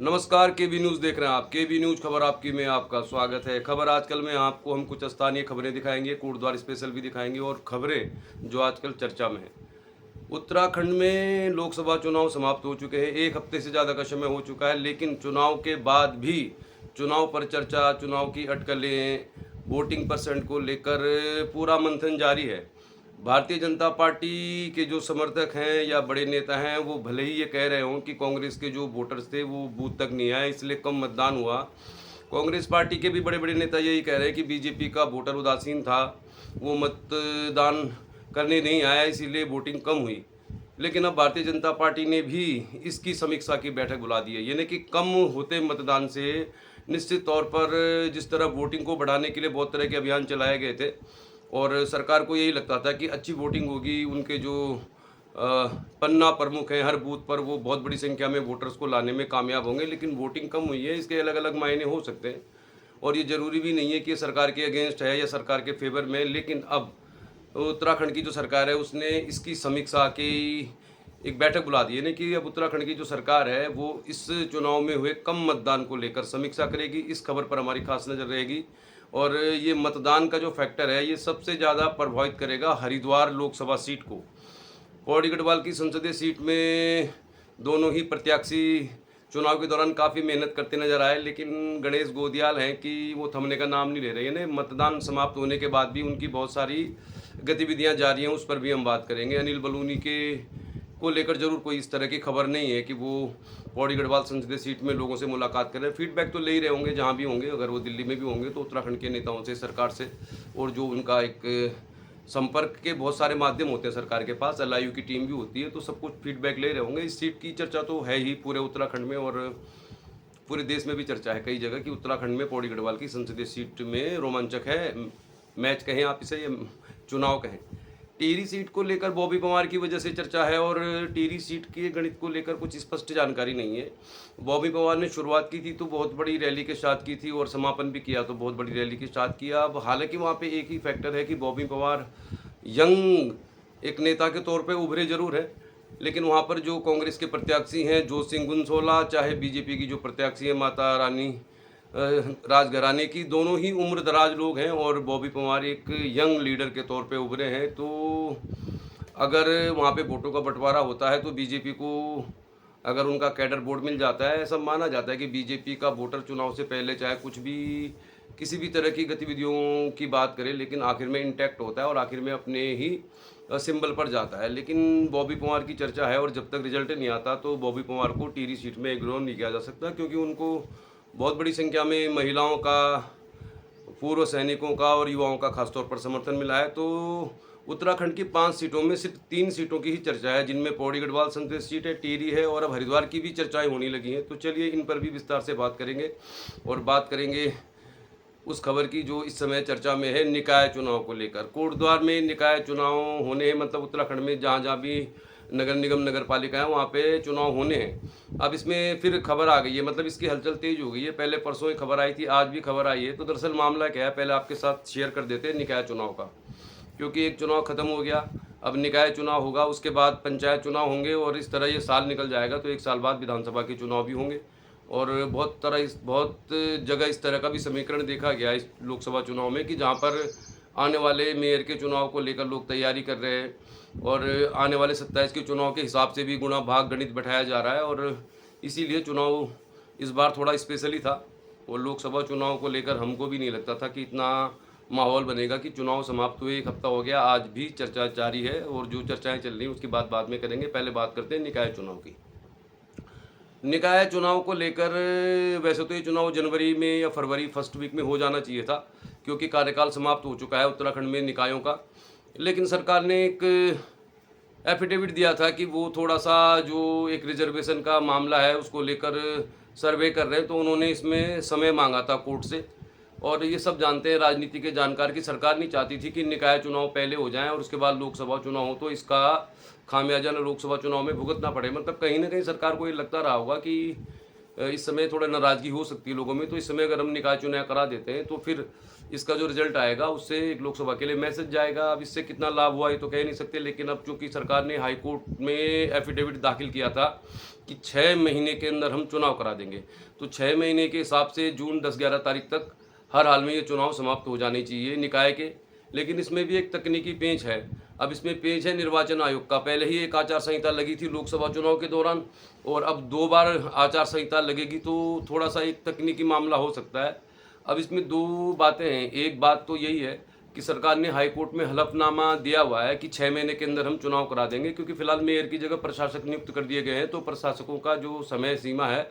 नमस्कार, केबी न्यूज़ देख रहे हैं आप। केबी न्यूज़ खबर आपकी में आपका स्वागत है। खबर आजकल में आपको हम कुछ स्थानीय खबरें दिखाएंगे, कोटद्वार स्पेशल भी दिखाएंगे और खबरें जो आजकल चर्चा में है। उत्तराखंड में लोकसभा चुनाव समाप्त हो चुके हैं। एक हफ्ते से ज़्यादा का समय हो चुका है, लेकिन चुनाव के बाद भी चुनाव पर चर्चा, चुनाव की अटकलें, वोटिंग परसेंट को लेकर पूरा मंथन जारी है। भारतीय जनता पार्टी के जो समर्थक हैं या बड़े नेता हैं, वो भले ही ये कह रहे हों कि कांग्रेस के जो वोटर्स थे वो बूथ तक नहीं आए, इसलिए कम मतदान हुआ। कांग्रेस पार्टी के भी बड़े बड़े नेता यही कह रहे हैं कि बीजेपी का वोटर उदासीन था, वो मतदान करने नहीं आया, इसीलिए वोटिंग कम हुई। लेकिन अब भारतीय जनता पार्टी ने भी इसकी समीक्षा की बैठक बुला दी है, यानी कि कम होते मतदान से निश्चित तौर पर जिस तरह वोटिंग को बढ़ाने के लिए बहुत तरह के अभियान चलाए गए थे और सरकार को यही लगता था कि अच्छी वोटिंग होगी, उनके जो पन्ना प्रमुख हैं हर बूथ पर वो बहुत बड़ी संख्या में वोटर्स को लाने में कामयाब होंगे, लेकिन वोटिंग कम हुई है। इसके अलग अलग मायने हो सकते हैं और ये ज़रूरी भी नहीं है कि सरकार के अगेंस्ट है या सरकार के फेवर में। लेकिन अब उत्तराखंड की जो सरकार है उसने इसकी समीक्षा की एक बैठक बुला दी है ना, कि अब उत्तराखंड की जो सरकार है वो इस चुनाव में हुए कम मतदान को लेकर समीक्षा करेगी। इस खबर पर हमारी खास नज़र रहेगी और ये मतदान का जो फैक्टर है ये सबसे ज़्यादा प्रभावित करेगा हरिद्वार लोकसभा सीट को। पौड़ी गढ़वाल की संसदीय सीट में दोनों ही प्रत्याशी चुनाव के दौरान काफ़ी मेहनत करते नजर आए, लेकिन गणेश गोदियाल हैं कि वो थमने का नाम नहीं ले रहे। यानी मतदान समाप्त होने के बाद भी उनकी बहुत सारी गतिविधियां जारी हैं, उस पर भी हम बात करेंगे। अनिल बलूनी के को लेकर जरूर कोई इस तरह की खबर नहीं है कि वो पौड़ी गढ़वाल संसदीय सीट में लोगों से मुलाकात कर रहे हैं। फीडबैक तो ले ही रहे होंगे जहाँ भी होंगे, अगर वो दिल्ली में भी होंगे तो उत्तराखंड के नेताओं से, सरकार से, और जो उनका एक संपर्क के बहुत सारे माध्यम होते हैं सरकार के पास, एलआईयू की टीम भी होती है, तो सब कुछ फीडबैक ले रहे होंगे। इस सीट की चर्चा तो है ही पूरे उत्तराखंड में और पूरे देश में भी चर्चा है कई जगह कि उत्तराखंड में पौड़ी गढ़वाल की संसदीय सीट में रोमांचक है, मैच कहें आप इसे, ये चुनाव कहें। टिहरी सीट को लेकर बॉबी पवार की वजह से चर्चा है और टिहरी सीट के गणित को लेकर कुछ स्पष्ट जानकारी नहीं है। बॉबी पवार ने शुरुआत की थी तो बहुत बड़ी रैली के साथ की थी और समापन भी किया तो बहुत बड़ी रैली के साथ किया। अब हालांकि वहाँ पे एक ही फैक्टर है कि बॉबी पवार यंग एक नेता के तौर पे उभरे जरूर है, लेकिन वहाँ पर जो कांग्रेस के प्रत्याशी हैं जोत सिंह गुनसोला, चाहे बीजेपी की जो प्रत्याशी है माता रानी राजघराने की, दोनों ही उम्र दराज लोग हैं और बॉबी पवार एक यंग लीडर के तौर पे उभरे हैं। तो अगर वहाँ पे वोटों का बंटवारा होता है तो बीजेपी को अगर उनका कैडर बोर्ड मिल जाता है, ऐसा माना जाता है कि बीजेपी का वोटर चुनाव से पहले चाहे कुछ भी किसी भी तरह की गतिविधियों की बात करे, लेकिन आखिर में इंटैक्ट होता है और आखिर में अपने ही सिंबल पर जाता है। लेकिन बॉबी पवार की चर्चा है और जब तक रिजल्ट नहीं आता तो बॉबी पवार को टिहरी सीट में इग्नोर नहीं किया जा सकता, क्योंकि उनको बहुत बड़ी संख्या में महिलाओं का, पूर्व सैनिकों का और युवाओं का खासतौर पर समर्थन मिला है। तो उत्तराखंड की 5 सीटों में सिर्फ 3 सीटों की ही चर्चा है, जिनमें पौड़ी गढ़वाल संसदीय सीट है, टिहरी है और अब हरिद्वार की भी चर्चाएं होने लगी हैं। तो चलिए इन पर भी विस्तार से बात करेंगे और बात करेंगे उस खबर की जो इस समय चर्चा में है, निकाय चुनाव को लेकर। कोटद्वार में निकाय चुनाव होने हैं, मतलब उत्तराखंड में जहाँ जहाँ भी नगर निगम, नगर पालिका है वहाँ पे चुनाव होने हैं। अब इसमें फिर खबर आ गई है, मतलब इसकी हलचल तेज हो गई है। पहले परसों ही खबर आई थी, आज भी खबर आई है। तो दरअसल मामला क्या है, पहले आपके साथ शेयर कर देते हैं निकाय चुनाव का, क्योंकि एक चुनाव खत्म हो गया, अब निकाय चुनाव होगा, उसके बाद पंचायत चुनाव होंगे और इस तरह ये साल निकल जाएगा। तो एक साल बाद विधानसभा के चुनाव भी होंगे और बहुत जगह इस तरह का भी समीकरण देखा गया इस लोकसभा चुनाव में कि जहाँ पर आने वाले मेयर के चुनाव को लेकर लोग तैयारी कर रहे हैं और आने वाले 27 के चुनाव के हिसाब से भी गुणा भाग गणित बैठाया जा रहा है। और इसीलिए चुनाव इस बार थोड़ा स्पेशली था और लोकसभा चुनाव को लेकर हमको भी नहीं लगता था कि इतना माहौल बनेगा कि चुनाव समाप्त हुए 1 हफ्ता हो गया, आज भी चर्चा जारी है और जो चर्चाएं चल रही हैं उसकी बात बाद में करेंगे। पहले बात करते हैं निकाय चुनाव की। निकाय चुनाव को लेकर वैसे तो ये चुनाव जनवरी में या फरवरी फर्स्ट वीक में हो जाना चाहिए था, क्योंकि कार्यकाल समाप्त हो चुका है उत्तराखंड में निकायों का। लेकिन सरकार ने एक एफिडेविट दिया था कि वो थोड़ा सा जो एक रिजर्वेशन का मामला है उसको लेकर सर्वे कर रहे हैं, तो उन्होंने इसमें समय मांगा था कोर्ट से। और ये सब जानते हैं राजनीति के जानकार की सरकार नहीं चाहती थी कि निकाय चुनाव पहले हो जाएं और उसके बाद लोकसभा चुनाव हो तो इसका खामियाजा लोकसभा चुनाव में भुगतना पड़े। मतलब कहीं ना कहीं सरकार को ये लगता रहा होगा कि इस समय थोड़ा नाराज़गी हो सकती है लोगों में, तो इस समय अगर हम निकाय चुनाव करा देते हैं तो फिर इसका जो रिजल्ट आएगा उससे एक लोकसभा के लिए मैसेज जाएगा। अब इससे कितना लाभ हुआ ये तो कह नहीं सकते, लेकिन अब चूंकि सरकार ने हाई कोर्ट में एफिडेविट दाखिल किया था कि 6 महीने के अंदर हम चुनाव करा देंगे, तो 6 महीने के हिसाब से जून 10-11 तारीख तक हर हाल में ये चुनाव समाप्त हो जाने चाहिए निकाय के। लेकिन इसमें भी एक तकनीकी पेंच है। अब इसमें पेंच है निर्वाचन आयोग का। पहले ही एक आचार संहिता लगी थी लोकसभा चुनाव के दौरान, और अब 2 बार आचार संहिता लगेगी, तो थोड़ा सा एक तकनीकी मामला हो सकता है। अब इसमें 2 बातें हैं। एक बात तो यही है कि सरकार ने हाई कोर्ट में हलफनामा दिया हुआ है कि 6 महीने के अंदर हम चुनाव करा देंगे, क्योंकि फिलहाल मेयर की जगह प्रशासक नियुक्त कर दिए गए हैं, तो प्रशासकों का जो समय सीमा है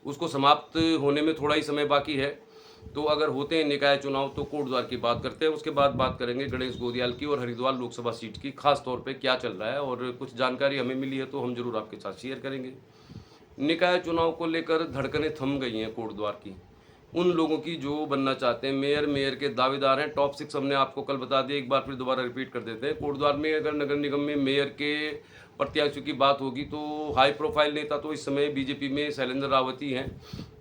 उसको समाप्त होने में थोड़ा ही समय बाकी है। तो अगर होते हैं निकाय चुनाव तो कोटद्वार की बात करते हैं, उसके बाद बात करेंगे गणेश गोदियाल की और हरिद्वार लोकसभा सीट की, खास तौर पे क्या चल रहा है, और कुछ जानकारी हमें मिली है तो हम जरूर आपके साथ शेयर करेंगे। निकाय चुनाव को लेकर धड़कनें थम गई हैं कोटद्वार की, उन लोगों की जो बनना चाहते हैं मेयर के दावेदार हैं। टॉप 6 हमने आपको कल बता दिया, एक बार फिर दोबारा रिपीट कर देते हैं। कोटद्वार में अगर नगर निगम में मेयर के प्रत्याशियों की बात होगी तो हाई प्रोफाइल नेता तो इस समय बीजेपी में शैलेंद्र रावती हैं,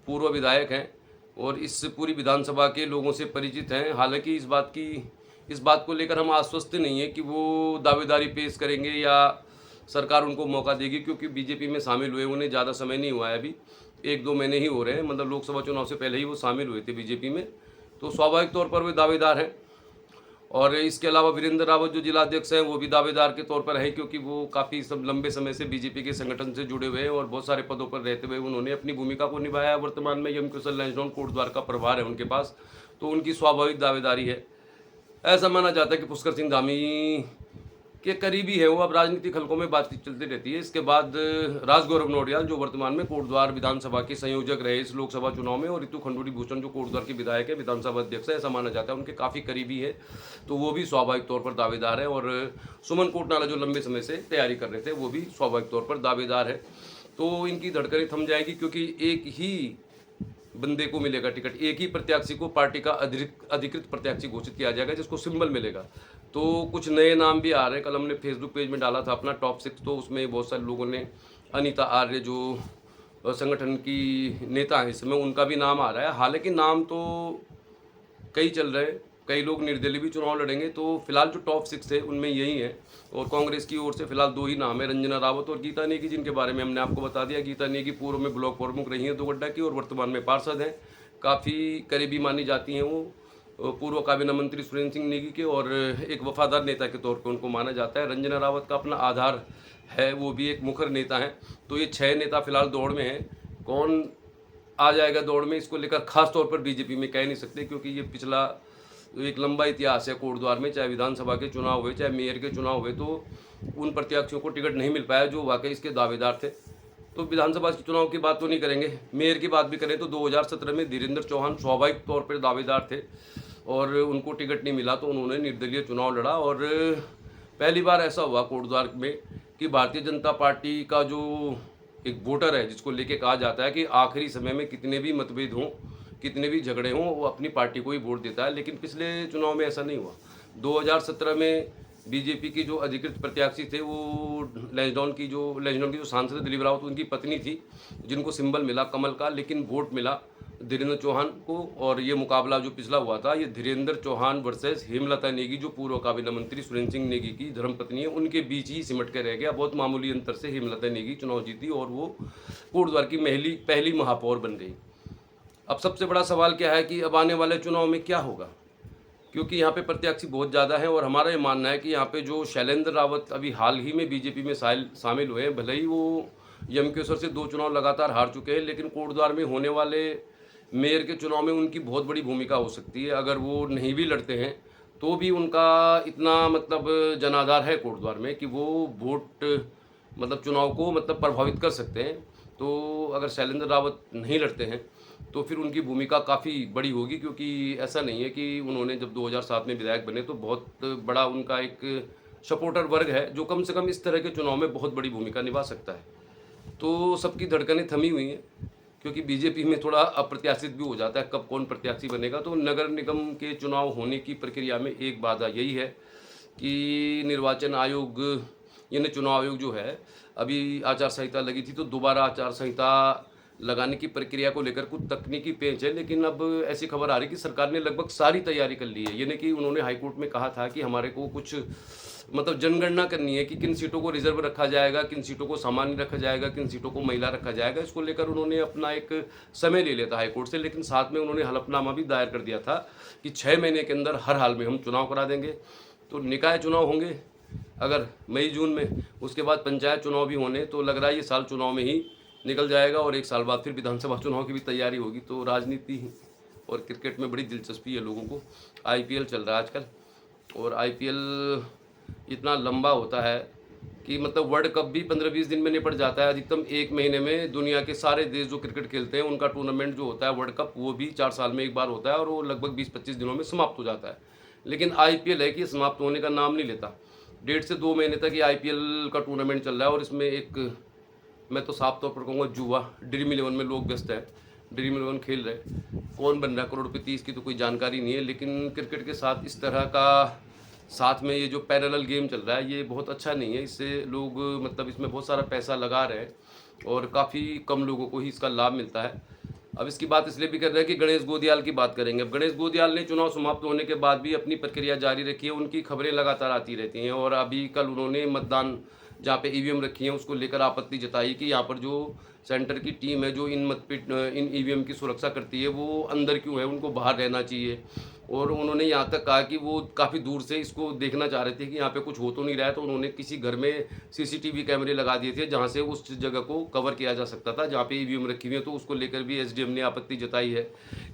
पूर्व विधायक हैं और इस पूरी विधानसभा के लोगों से परिचित हैं। हालांकि इस बात को लेकर हम आश्वस्त नहीं है कि वो दावेदारी पेश करेंगे या सरकार उनको मौका देगी, क्योंकि बीजेपी में शामिल हुए उन्हें ज़्यादा समय नहीं हुआ है, अभी 1-2 महीने ही हो रहे हैं। मतलब लोकसभा चुनाव से पहले ही वो शामिल हुए थे बीजेपी में, तो स्वाभाविक तौर पर वे दावेदार हैं। और इसके अलावा वीरेंद्र रावत जो जिलाध्यक्ष हैं वो भी दावेदार के तौर पर हैं, क्योंकि वो काफ़ी लंबे समय से बीजेपी के संगठन से जुड़े हुए हैं और बहुत सारे पदों पर रहते हुए उन्होंने अपनी भूमिका को निभाया है। वर्तमान में यम कुशल लैंसडाउन कोटद्वार का प्रभार है उनके पास, तो उनकी स्वाभाविक दावेदारी है। ऐसा माना जाता है कि पुष्कर सिंह धामी के करीबी है वो। अब राजनीतिक हलकों में बातचीत चलती रहती है। इसके बाद राजगौरव नौडियाल जो वर्तमान में कोटद्वार विधानसभा के संयोजक रहे इस लोकसभा चुनाव में, और ऋतु खंडूरी भूषण जो कोटद्वार के विधायक है, विधानसभा अध्यक्ष है, ऐसा माना जाता है उनके काफ़ी करीबी है, तो वो भी स्वाभाविक तौर पर दावेदार है। और सुमन कोटनाला जो लंबे समय से तैयारी कर रहे थे वो भी स्वाभाविक तौर पर दावेदार है। तो इनकी धड़कनें थम जाएगी, क्योंकि एक ही बंदे को मिलेगा टिकट, एक ही प्रत्याशी को पार्टी का अधिकृत प्रत्याशी घोषित किया जाएगा जिसको सिंबल मिलेगा। तो कुछ नए नाम भी आ रहे हैं। कल हमने फेसबुक पेज में डाला था अपना टॉप 6, तो उसमें बहुत सारे लोगों ने, अनीता आर्य जो संगठन की नेता है इस समय, उनका भी नाम आ रहा है। हालांकि नाम तो कई चल रहे हैं, कई लोग निर्दलीय भी चुनाव लड़ेंगे, तो फिलहाल जो टॉप 6 है उनमें यही है। और कांग्रेस की ओर से फिलहाल 2 ही नाम है, रंजना रावत और गीता नेगी, जिनके बारे में हमने आपको बता दिया। गीता नेगी पूर्व में ब्लॉक प्रमुख रही हैं दोगड्डा की और वर्तमान में पार्षद हैं, काफ़ी करीबी मानी जाती हैं वो पूर्व काबीना मंत्री सुरेंद्र सिंह नेगी के, और एक वफादार नेता के तौर पर उनको माना जाता है। रंजना रावत का अपना आधार है, वो भी एक मुखर नेता हैं। तो ये 6 नेता फिलहाल दौड़ में हैं। कौन आ जाएगा दौड़ में, इसको लेकर खास तौर पर बीजेपी में कह नहीं सकते, क्योंकि ये पिछला एक लंबा इतिहास है कोटद्वार में। चाहे विधानसभा के चुनाव हुए, चाहे मेयर के चुनाव हुए, तो उन प्रत्याशियों को टिकट नहीं मिल पाया जो वाकई इसके दावेदार थे। तो विधानसभा के चुनाव की बात तो नहीं करेंगे, मेयर की बात भी करें तो 2017 में धीरेन्द्र चौहान स्वाभाविक तौर पर दावेदार थे और उनको टिकट नहीं मिला, तो उन्होंने निर्दलीय चुनाव लड़ा। और पहली बार ऐसा हुआ कोटद्वार में कि भारतीय जनता पार्टी का जो एक वोटर है, जिसको लेके कहा जाता है कि आखिरी समय में कितने भी मतभेद हों, कितने भी झगड़े हों, वो अपनी पार्टी को ही वोट देता है। लेकिन पिछले चुनाव में ऐसा नहीं हुआ। 2017 में बीजेपी की जो अधिकृत प्रत्याशी थे वो लैंसडाउन की जो सांसद दिलीप रावत उनकी पत्नी थी, जिनको सिंबल मिला कमल का, लेकिन वोट मिला धीरेन्द्र चौहान को। और ये मुकाबला जो पिछला हुआ था, ये धीरेन्द्र चौहान वर्सेस हेमलता नेगी जो पूर्व काबीना मंत्री सुरेंद्र सिंह नेगी की धर्मपत्नी है, उनके बीच ही सिमट के रह गया। बहुत मामूली अंतर से हेमलता नेगी चुनाव जीती और वो कोटद्वार की पहली महापौर बन गई। अब सबसे बड़ा सवाल क्या है कि अब आने वाले चुनाव में क्या होगा, क्योंकि यहाँ पे प्रत्याशी बहुत ज़्यादा हैं। और हमारा ये मानना है कि यहाँ पे जो शैलेंद्र रावत अभी हाल ही में बीजेपी में शामिल हुए हैं, भले ही वो यमकेश्वर से 2 चुनाव लगातार हार चुके हैं, लेकिन कोटद्वार में होने वाले मेयर के चुनाव में उनकी बहुत बड़ी भूमिका हो सकती है। अगर वो नहीं भी लड़ते हैं तो भी उनका इतना मतलब जनाधार है कोटद्वार में कि वो वोट मतलब चुनाव को मतलब प्रभावित कर सकते हैं। तो अगर शैलेंद्र रावत नहीं लड़ते हैं तो फिर उनकी भूमिका काफ़ी बड़ी होगी, क्योंकि ऐसा नहीं है कि उन्होंने जब 2007 में विधायक बने तो बहुत बड़ा उनका एक सपोर्टर वर्ग है जो कम से कम इस तरह के चुनाव में बहुत बड़ी भूमिका निभा सकता है। तो सबकी धड़कनें थमी हुई हैं, क्योंकि बीजेपी में थोड़ा अप्रत्याशित भी हो जाता है कब कौन प्रत्याशी बनेगा। तो नगर निगम के चुनाव होने की प्रक्रिया में एक बाधा यही है कि निर्वाचन आयोग यानी चुनाव आयोग जो है, अभी आचार संहिता लगी थी तो दोबारा आचार संहिता लगाने की प्रक्रिया को लेकर कुछ तकनीकी पेंच है, लेकिन अब ऐसी खबर आ रही है कि सरकार ने लगभग सारी तैयारी कर ली है। यानी कि उन्होंने हाईकोर्ट में कहा था कि हमारे को कुछ मतलब जनगणना करनी है कि किन सीटों को रिजर्व रखा जाएगा, किन सीटों को सामान्य रखा जाएगा, किन सीटों को महिला रखा जाएगा। इसको लेकर उन्होंने अपना एक समय ले लिया था हाईकोर्ट से, लेकिन साथ में उन्होंने हलफनामा भी दायर कर दिया था कि 6 महीने के अंदर हर हाल में हम चुनाव करा देंगे। तो निकाय चुनाव होंगे अगर मई जून में, उसके बाद पंचायत चुनाव भी होने, तो लग रहा है ये साल चुनाव में ही निकल जाएगा और 1 साल बाद फिर विधानसभा चुनाव की भी तैयारी होगी। तो राजनीति और क्रिकेट में बड़ी दिलचस्पी है लोगों को। आईपीएल चल रहा है आजकल, और आईपीएल इतना लंबा होता है कि मतलब वर्ल्ड कप भी 15-20 दिन में निपट जाता है। अधिकतम 1 महीने में दुनिया के सारे देश जो क्रिकेट खेलते हैं उनका टूर्नामेंट जो होता है वर्ल्ड कप, वो भी 4 साल में एक बार होता है और वो लगभग 20-25 दिनों में समाप्त हो जाता है। लेकिन आईपीएल है कि ये समाप्त होने का नाम नहीं लेता। 1.5 से 2 महीने तक ये आईपीएल का टूर्नामेंट चल रहा है, और इसमें एक, मैं तो साफ तौर पर कहूँगा, जुआ, ड्रीम 11 में लोग व्यस्त हैं। ड्रीम 11 खेल रहे, कौन बन रहा है करोड़पति इसकी तो कोई जानकारी नहीं है। लेकिन क्रिकेट के साथ इस तरह का साथ में ये जो पैरेलल गेम चल रहा है ये बहुत अच्छा नहीं है। इससे लोग मतलब इसमें बहुत सारा पैसा लगा रहे हैं और काफ़ी कम लोगों को ही इसका लाभ मिलता है। अब इसकी बात इसलिए भी कर रहे हैं कि गणेश गोदियाल की बात करेंगे। अब गणेश गोदियाल ने चुनाव समाप्त होने के बाद भी अपनी प्रक्रिया जारी रखी है। उनकी खबरें लगातार आती रहती हैं, और अभी कल उन्होंने मतदान जहाँ पे ईवीएम रखी है उसको लेकर आपत्ति जताई कि यहाँ पर जो सेंटर की टीम है जो इन ईवीएम की सुरक्षा करती है वो अंदर क्यों है, उनको बाहर रहना चाहिए। और उन्होंने यहाँ तक कहा कि वो काफ़ी दूर से इसको देखना चाह रहे थे कि यहाँ पे कुछ हो तो नहीं रहा है, तो उन्होंने किसी घर में सीसीटीवी कैमरे लगा दिए थे जहाँ से उस जगह को कवर किया जा सकता था जहाँ पे ईवीएम रखी हुई है। तो उसको लेकर भी एसडीएम ने आपत्ति जताई है।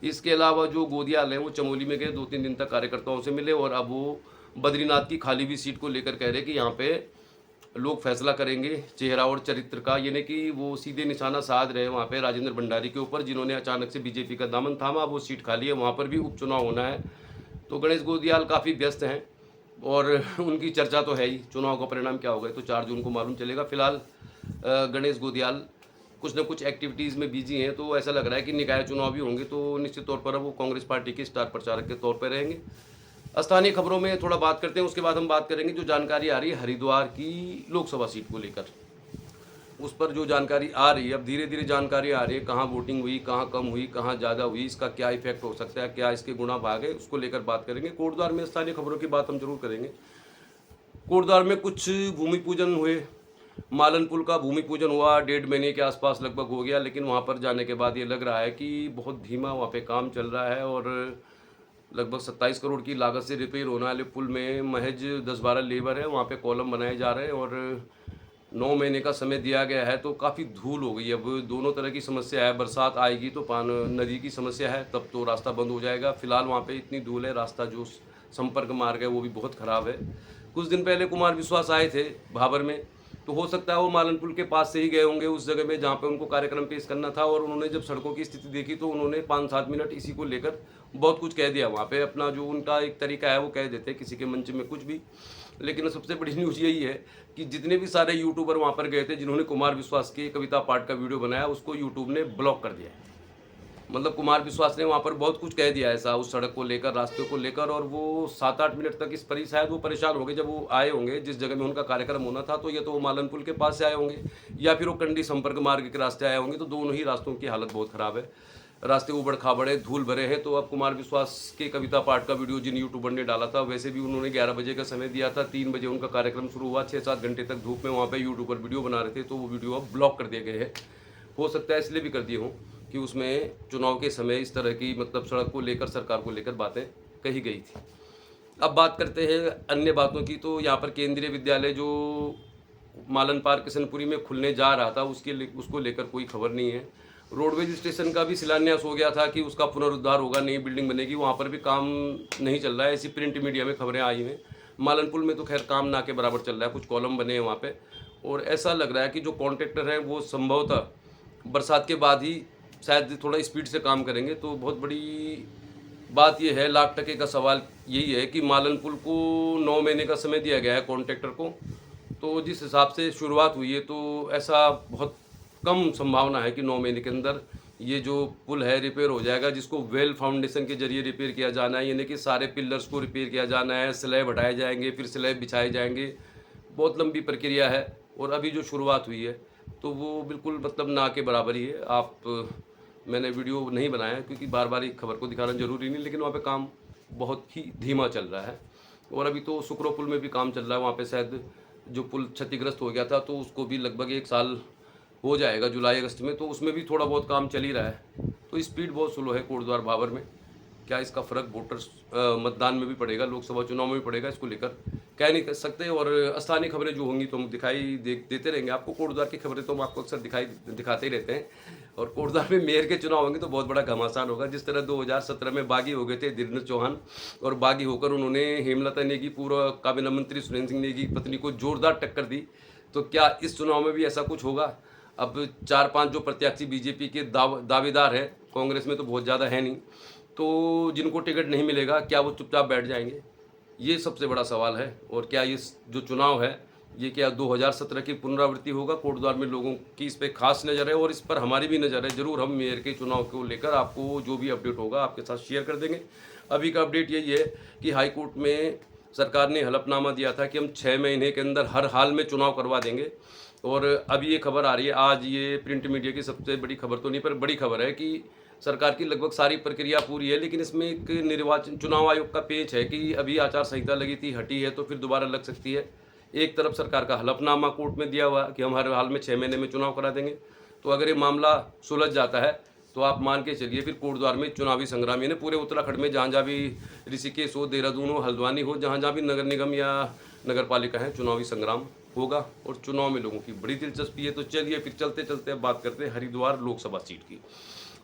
इसके अलावा जो गोदियाल है वो चमोली में गए, 2-3 दिन तक कार्यकर्ताओं से मिले, और अब वो बद्रीनाथ की खाली हुई सीट को लेकर कह रहे कि यहाँ पे लोग फैसला करेंगे चेहरा और चरित्र का। यानी कि वो सीधे निशाना साध रहे हैं वहाँ पे राजेंद्र भंडारी के ऊपर, जिन्होंने अचानक से बीजेपी का दामन थामा। वो सीट खाली है, वहाँ पर भी उपचुनाव होना है। तो गणेश गोदियाल काफ़ी व्यस्त हैं और उनकी चर्चा तो है ही। चुनाव का परिणाम क्या होगा तो 4 जून को मालूम चलेगा। फिलहाल गणेश गोदियाल कुछ न कुछ एक्टिविटीज़ में बिजी हैं, तो ऐसा लग रहा है कि निकाय चुनाव भी होंगे तो निश्चित तौर पर वो कांग्रेस पार्टी के स्टार प्रचारक के तौर पर रहेंगे। स्थानीय खबरों में थोड़ा बात करते हैं, उसके बाद हम बात करेंगे जो जानकारी आ रही है हरिद्वार की लोकसभा सीट को लेकर। उस पर जो जानकारी आ रही है, अब धीरे धीरे जानकारी आ रही है, कहाँ वोटिंग हुई, कहाँ कम हुई, कहाँ ज़्यादा हुई, इसका क्या इफेक्ट हो सकता है, क्या इसके गुणा भाग है, उसको लेकर बात करेंगे। कोटद्वार में स्थानीय खबरों की बात हम जरूर करेंगे। कोटद्वार में कुछ भूमि पूजन हुए, मालन पुल का भूमि पूजन हुआ, 1.5 महीने के आसपास लगभग हो गया, लेकिन वहाँ पर जाने के बाद ये लग रहा है कि बहुत धीमा वहाँ पे काम चल रहा है, और लगभग 27 करोड़ की लागत से रिपेयर होने वाले पुल में महज 10-12 लेबर है, वहाँ पे कॉलम बनाए जा रहे हैं, और 9 महीने का समय दिया गया है। तो काफ़ी धूल हो गई। अब दोनों तरह की समस्या है, बरसात आएगी तो नदी की समस्या है, तब तो रास्ता बंद हो जाएगा। फिलहाल वहाँ पे इतनी धूल है, रास्ता जो संपर्क मार्ग है वो भी बहुत ख़राब है। कुछ दिन पहले कुमार विश्वास आए थे भाबर में, तो हो सकता है वो मालन पुल के पास से ही गए होंगे उस जगह में जहाँ पे उनको कार्यक्रम पेश करना था, और उन्होंने जब सड़कों की स्थिति देखी तो उन्होंने 5-7 मिनट इसी को लेकर बहुत कुछ कह दिया। वहाँ पे अपना जो उनका एक तरीका है वो कह देते हैं किसी के मंच में कुछ भी। लेकिन सबसे बड़ी न्यूज़ यही है कि जितने भी सारे यूट्यूबर वहाँ पर गए थे जिन्होंने कुमार विश्वास के कविता पाठ का वीडियो बनाया, उसको यूट्यूब ने ब्लॉक कर दिया है। मतलब कुमार विश्वास ने वहाँ पर बहुत कुछ कह दिया ऐसा उस सड़क को लेकर, रास्ते को लेकर, और वो 7-8 मिनट तक इस पर ही शायद वो परेशान हो गए जब वो आए होंगे जिस जगह में उनका कार्यक्रम होना था। तो ये तो वो मालन पुल के पास से आए होंगे या फिर वो कंडी संपर्क मार्ग के रास्ते आए होंगे। तो दोनों ही रास्तों की हालत बहुत ख़राब है, रास्ते उबड़ खाबड़े धूल भरे हैं। तो अब कुमार विश्वास के कविता पाठ का वीडियो जिन यूट्यूबर ने डाला था, वैसे भी उन्होंने 11 बजे का समय दिया था, 3 बजे उनका कार्यक्रम शुरू हुआ, 6-7 घंटे तक धूप में वहाँ पे यूट्यूबर वीडियो बना रहे थे। तो वो वीडियो अब ब्लॉक कर दिए गए हैं। हो सकता है इसलिए भी कर दिए हों कि उसमें चुनाव के समय इस तरह की मतलब सड़क को लेकर, सरकार को लेकर बातें कही गई थी। अब बात करते हैं अन्य बातों की। तो यहाँ पर केंद्रीय विद्यालय जो मालन पार्क किशनपुरी में खुलने जा रहा था उसको लेकर कोई खबर नहीं है। रोडवेज स्टेशन का भी शिलान्यास हो गया था कि उसका पुनरुद्धार होगा, नई बिल्डिंग बनेगी, वहाँ पर भी काम नहीं चल रहा है, ऐसी प्रिंट मीडिया में खबरें आई हैं। मालन पुल में तो खैर काम ना के बराबर चल रहा है, कुछ कॉलम बने हैं वहाँ पे, और ऐसा लग रहा है कि जो कॉन्ट्रैक्टर है वो संभवतः बरसात के बाद ही शायद थोड़ा स्पीड से काम करेंगे। तो बहुत बड़ी बात यह है, लाख टके का सवाल यही है कि मालन पुल को 9 महीने का समय दिया गया है कॉन्ट्रैक्टर को। तो जिस हिसाब से शुरुआत हुई है तो ऐसा बहुत कम संभावना है कि 9 महीने के अंदर ये जो पुल है रिपेयर हो जाएगा, जिसको वेल फाउंडेशन के जरिए रिपेयर किया जाना है। यानी कि सारे पिलर्स को रिपेयर किया जाना है, स्लैब हटाए जाएंगे, फिर स्लैब बिछाए जाएंगे। बहुत लंबी प्रक्रिया है और अभी जो शुरुआत हुई है तो वो बिल्कुल मतलब ना के बराबर ही है। मैंने वीडियो नहीं बनाया क्योंकि बार बार एक खबर को दिखाना ज़रूरी नहीं, लेकिन वहाँ पे काम बहुत ही धीमा चल रहा है। और अभी तो सुकरो पुल में भी काम चल रहा है, वहाँ पे शायद जो पुल क्षतिग्रस्त हो गया था तो उसको भी लगभग 1 साल हो जाएगा जुलाई अगस्त में, तो उसमें भी थोड़ा बहुत काम चल ही रहा है। तो स्पीड बहुत स्लो है कोटद्वार भाबर में। क्या इसका फ़र्क वोटर्स मतदान में भी पड़ेगा, लोकसभा चुनाव में भी पड़ेगा, इसको लेकर कह नहीं कर सकते। और स्थानीय खबरें जो होंगी तो हम देते रहेंगे आपको। कोटद्वार की खबरें तो हम आपको अक्सर दिखाते ही रहते हैं। और कोटद्वार में मेयर के चुनाव होंगे तो बहुत बड़ा घमासान होगा। जिस तरह 2017 में बागी हो गए थे धीरेन्द्र चौहान, और बागी होकर उन्होंने हेमलता नेगी, पूर्व काबीना मंत्री सुरेंद्र सिंह नेगी की पत्नी को जोरदार टक्कर दी, तो क्या इस चुनाव में भी ऐसा कुछ होगा? अब 4-5 जो प्रत्याशी बीजेपी के दावेदार हैं, कांग्रेस में तो बहुत ज़्यादा है नहीं, तो जिनको टिकट नहीं मिलेगा क्या वो चुपचाप बैठ जाएंगे? ये सबसे बड़ा सवाल है। और क्या ये जो चुनाव है ये क्या 2017 की पुनरावृत्ति होगा? कोटद्वार में लोगों की इस पर खास नज़र है और इस पर हमारी भी नज़र है। ज़रूर हम मेयर के चुनाव को लेकर आपको जो भी अपडेट होगा आपके साथ शेयर कर देंगे। अभी का अपडेट यही है कि हाईकोर्ट में सरकार ने हलफनामा दिया था कि हम 6 महीने के अंदर हर हाल में चुनाव करवा देंगे। और अभी ये खबर आ रही है, आज ये प्रिंट मीडिया की सबसे बड़ी खबर तो नहीं पर बड़ी खबर है कि सरकार की लगभग सारी प्रक्रिया पूरी है, लेकिन इसमें एक निर्वाचन चुनाव आयोग का पेच है कि अभी आचार संहिता लगी थी, हटी है, तो फिर दोबारा लग सकती है। एक तरफ सरकार का हलफनामा कोर्ट में दिया हुआ कि हम हर हाल में 6 महीने में चुनाव करा देंगे, तो अगर ये मामला सुलझ जाता है तो आप मान के चलिए फिर कोटद्वार में चुनावी संग्राम, यानी पूरे उत्तराखंड में जहाँ जहाँ भी ऋषिकेश हो, देहरादून हो, हल्द्वानी हो, जहाँ जहाँ भी नगर निगम या नगर पालिका है, चुनावी संग्राम होगा और चुनाव में लोगों की बड़ी दिलचस्पी है। तो चलिए फिर चलते चलते अब बात करते हैं हरिद्वार लोकसभा सीट की।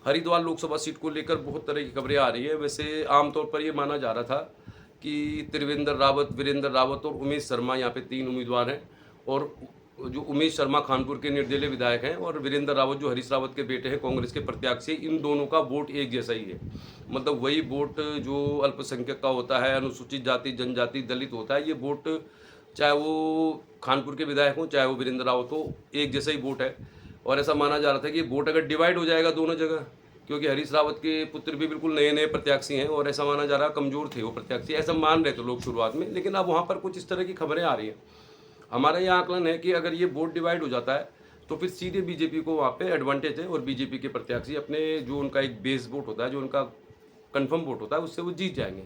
हरिद्वार लोकसभा सीट को लेकर बहुत तरह की खबरें आ रही है। वैसे आमतौर पर ये माना जा रहा था कि त्रिवेंद्र रावत, वीरेंद्र रावत और उमेश शर्मा यहाँ पे 3 उम्मीदवार हैं। और जो उमेश शर्मा खानपुर के निर्दलीय विधायक हैं और वीरेंद्र रावत जो हरीश रावत के बेटे हैं कांग्रेस के प्रत्याशी, इन दोनों का वोट एक जैसा ही है। मतलब वही वोट जो अल्पसंख्यक का होता है, अनुसूचित जाति, जनजाति, दलित होता है, ये वोट चाहे वो खानपुर के विधायक हो चाहे वो वीरेंद्र रावत हो, एक जैसा ही वोट है। और ऐसा माना जा रहा था कि वोट अगर डिवाइड हो जाएगा दोनों जगह, क्योंकि हरीश रावत के पुत्र भी बिल्कुल नए नए प्रत्याशी हैं और ऐसा माना जा रहा कमज़ोर थे वो प्रत्याशी, ऐसा मान रहे थे लोग शुरुआत में। लेकिन अब वहाँ पर कुछ इस तरह की खबरें आ रही हैं। हमारा यह आकलन है कि अगर ये वोट डिवाइड हो जाता है तो फिर सीधे बीजेपी को वहाँ पे एडवांटेज है और बीजेपी के प्रत्याशी अपने जो उनका एक बेस वोट होता है, जो उनका कन्फर्म वोट होता है, उससे वो जीत जाएंगे।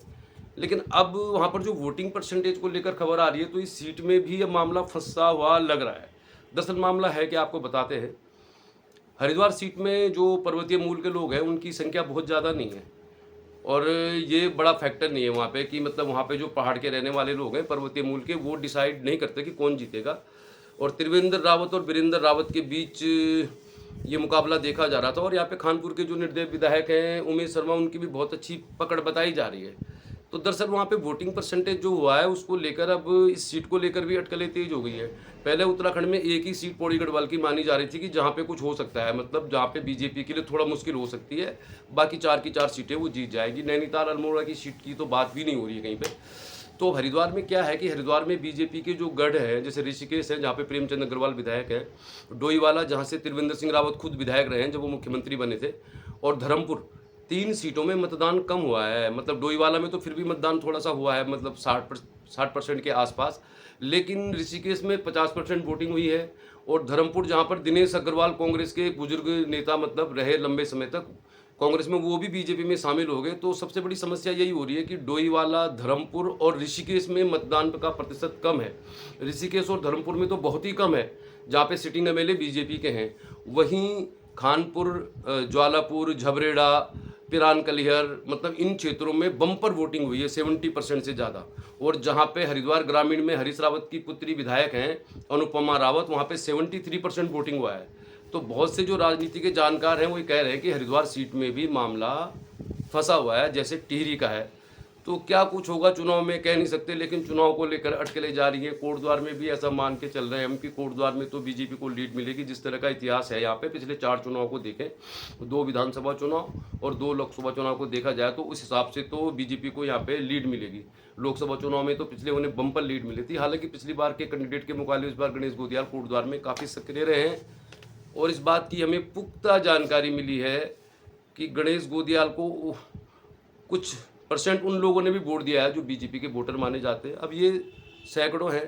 लेकिन अब वहाँ पर जो वोटिंग परसेंटेज को लेकर खबर आ रही है तो इस सीट में भी अब मामला फंसा हुआ लग रहा है। दरअसल मामला है कि आपको बताते हैं, हरिद्वार सीट में जो पर्वतीय मूल के लोग हैं उनकी संख्या बहुत ज़्यादा नहीं है और ये बड़ा फैक्टर नहीं है वहाँ पे कि मतलब वहाँ पे जो पहाड़ के रहने वाले लोग हैं पर्वतीय मूल के, वो डिसाइड नहीं करते कि कौन जीतेगा। और त्रिवेंद्र रावत और वीरेंद्र रावत के बीच ये मुकाबला देखा जा रहा था। और यहाँ पे खानपुर के जो निर्दलीय विधायक हैं उमेश शर्मा, उनकी भी बहुत अच्छी पकड़ बताई जा रही है। तो दरअसल वहाँ पे वोटिंग परसेंटेज जो हुआ है उसको लेकर अब इस सीट को लेकर भी अटकलें तेज हो गई है। पहले उत्तराखंड में एक ही सीट पौड़ी गढ़वाल की मानी जा रही थी कि जहाँ पे कुछ हो सकता है, मतलब जहाँ पे बीजेपी के लिए थोड़ा मुश्किल हो सकती है, बाकी 4 की 4 सीटें वो जीत जाएगी। नैनीताल अल्मोड़ा की सीट की तो बात भी नहीं हो रही है कहीं पे। तो हरिद्वार में क्या है कि हरिद्वार में बीजेपी के जो गढ़ है, जैसे ऋषिकेश है जहाँ पे प्रेमचंद अग्रवाल विधायक है, डोईवाला जहाँ से त्रिवेंद्र सिंह रावत खुद विधायक रहे हैं जब वो मुख्यमंत्री बने थे, और धर्मपुर, 3 सीटों में मतदान कम हुआ है। मतलब डोईवाला में तो फिर भी मतदान थोड़ा सा हुआ है, मतलब 60% के आसपास, लेकिन ऋषिकेश में 50% वोटिंग हुई है। और धर्मपुर जहाँ पर दिनेश अग्रवाल कांग्रेस के बुजुर्ग नेता मतलब रहे लंबे समय तक कांग्रेस में, वो भी बीजेपी में शामिल हो गए। तो सबसे बड़ी समस्या यही हो रही है कि डोईवाला, धर्मपुर और ऋषिकेश में मतदान का प्रतिशत कम है। ऋषिकेश और धर्मपुर में तो बहुत ही कम है जहाँ पे सिटिंग एमएलए बीजेपी के हैं। वहीं खानपुर, ज्वालापुर, झबरेड़ा, पिरान कलिहर, मतलब इन क्षेत्रों में बम्पर वोटिंग हुई है 70% से ज़्यादा। और जहाँ पे हरिद्वार ग्रामीण में हरीश रावत की पुत्री विधायक हैं अनुपमा रावत, वहाँ पे 73% वोटिंग हुआ है। तो बहुत से जो राजनीति के जानकार हैं वो ये कह रहे हैं कि हरिद्वार सीट में भी मामला फंसा हुआ है जैसे टिहरी का है। तो क्या कुछ होगा चुनाव में कह नहीं सकते, लेकिन चुनाव को लेकर अटकलें जारी हैं। कोटद्वार में भी ऐसा मान के चल रहे हैं हम कि कोटद्वार में तो बीजेपी को लीड मिलेगी। जिस तरह का इतिहास है यहाँ पे, पिछले 4 चुनाव को देखें, 2 विधानसभा चुनाव और 2 लोकसभा चुनाव को देखा जाए तो उस हिसाब से तो बीजेपी को यहाँ पे लीड मिलेगी। लोकसभा चुनाव में तो पिछले उन्हें बम्पर लीड मिली थी। हालांकि पिछली बार के कैंडिडेट के मुकाबले इस बार गणेश गोदियाल कोटद्वार में काफ़ी सक्रिय रहे हैं। और इस बात की हमें पुख्ता जानकारी मिली है कि गणेश गोदियाल को कुछ परसेंट उन लोगों ने भी वोट दिया है जो बीजेपी के वोटर माने जाते हैं। अब ये सैकड़ों हैं,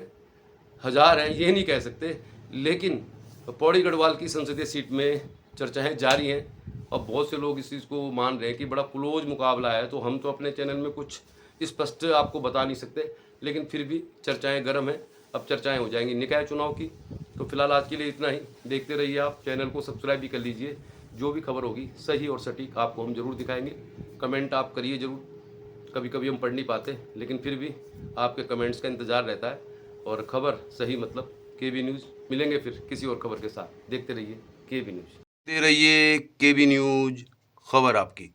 हज़ार हैं, ये नहीं कह सकते, लेकिन पौड़ी गढ़वाल की संसदीय सीट में चर्चाएं जारी हैं और बहुत से लोग इस चीज़ को मान रहे हैं कि बड़ा क्लोज मुकाबला है। तो हम तो अपने चैनल में कुछ स्पष्ट आपको बता नहीं सकते, लेकिन फिर भी चर्चाएं गर्म हैं। अब चर्चाएं हो जाएंगी निकाय चुनाव की। तो फिलहाल आज के लिए इतना ही। देखते रहिए, आप चैनल को सब्सक्राइब भी कर लीजिए। जो भी खबर होगी सही और सटीक आपको हम ज़रूर दिखाएंगे। कमेंट आप करिए ज़रूर, कभी कभी हम पढ़ नहीं पाते, लेकिन फिर भी आपके कमेंट्स का इंतज़ार रहता है। और खबर सही मतलब केबी न्यूज़। मिलेंगे फिर किसी और खबर के साथ। देखते रहिए केबी न्यूज़। देखते रहिए केबी न्यूज़, खबर आपकी।